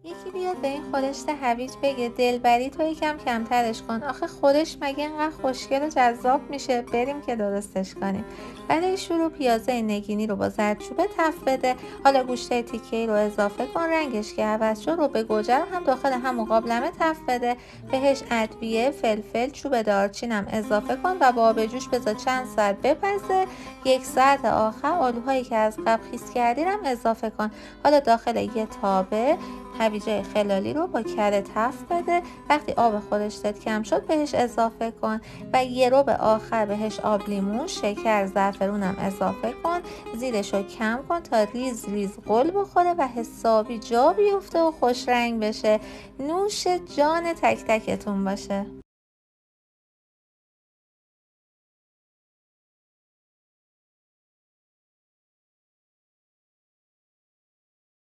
یکی بیاد به این خورشت هویج بگه دلبری تو یکم کمترش کن، آخه خودش مگه اینقدر خوشگل و جذاب میشه؟ بریم که درستش کنیم. برای شروع پیازه نگینی رو با زردچوبه تفت بده. حالا گوشت تیکه‌ای رو اضافه کن، رنگش که عوض شد رو به گوجه رو هم داخل همون قابلمه تفت بده. بهش ادویه، فلفل، چوب دارچین هم اضافه کن و با آب جوش بذار چند ساعت بپزه. 1 ساعت آخر آلوهایی که از قبل خیس کردی هم اضافه کن. حالا داخل یه تابه هویج خلالی رو با کره تفت بده. وقتی آب خورشتت کم شد بهش اضافه کن و یه رو به آخر بهش آب لیمو، شکر، زعفرون هم اضافه کن. زیرش رو کم کن تا ریز ریز غل بخوره و حسابی جا بیفته و خوش رنگ بشه. نوش جان تک تکتون باشه.